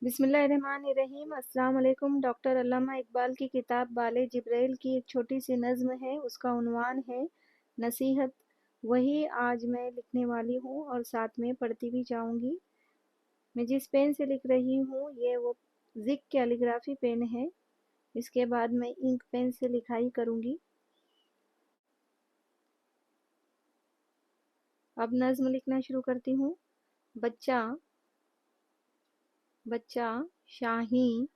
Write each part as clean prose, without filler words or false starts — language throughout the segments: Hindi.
बिस्मिल्लाहिर्रहमानिर्रहीम। अस्सलाम वालेकुम। डॉक्टर अल्लामा इकबाल की किताब बाले जिब्रैल की एक छोटी सी नज़्म है। उसका उन्वान है नसीहत। वही आज मैं लिखने वाली हूँ और साथ में पढ़ती भी जाऊँगी। मैं जिस पेन से लिख रही हूँ ये वो ज़िक कैलीग्राफी पेन है। इसके बाद मैं इंक पेन से लिखाई करूँगी। अब नज़्म लिखना शुरू करती हूँ। बच्चा बच्चा शाहीन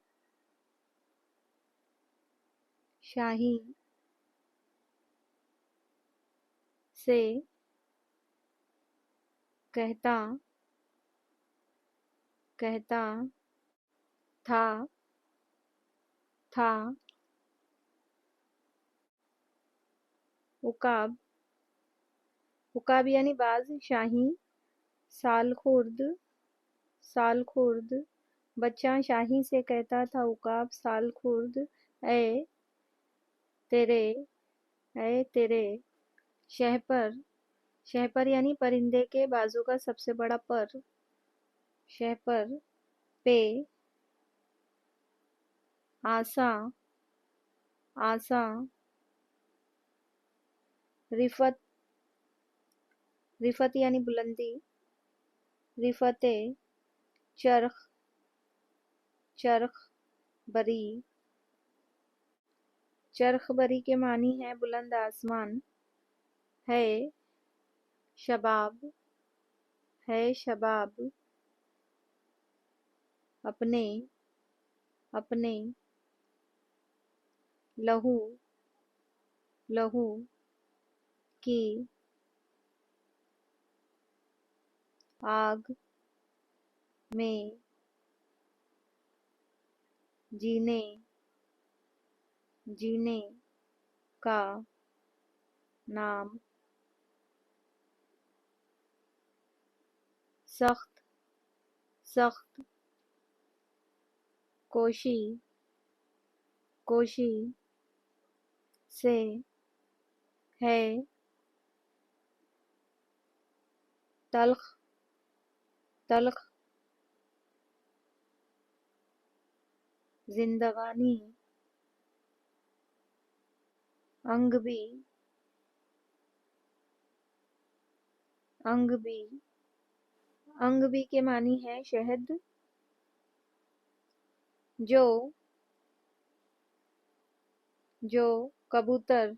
शाहीन से कहता कहता था था उकाब उकाब यानी बाज शाहीन साल खुर्द। बच्चा शाहीन से कहता था उकाब साल खुर्द, ए तेरे तेरे शहपर शहपर यानी परिंदे के बाजू का सबसे बड़ा पर। शहपर पे आसा आसा रिफत रिफत यानी बुलंदी। रिफते चरख चरख बरी चरख बरी के मानी है बुलंद आसमान। है शबाब है शबाब अपने अपने लहू लहू की आग में जीने जीने का नाम। सख्त सख्त कोशी कोशी से है तल्ख तल्ख जिंदगानी। अंग भी अंग भी अंग भी के मानी है शहद। जो जो कबूतर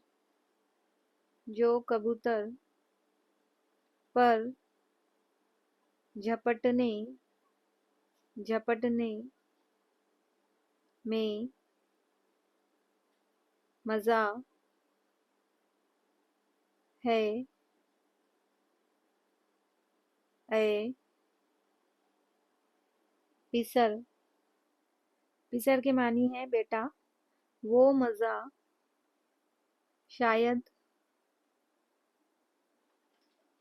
जो कबूतर पर झपटने झपटने में मजा है, ए पिसर पिसर के मानी है बेटा वो मजा शायद।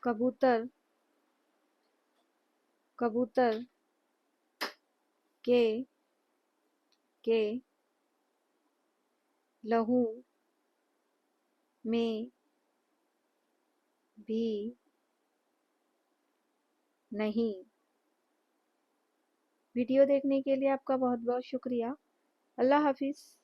कबूतर कबूतर के के लहू में भी नहीं। वीडियो देखने के लिए आपका बहुत बहुत शुक्रिया। अल्लाह हाफिज़।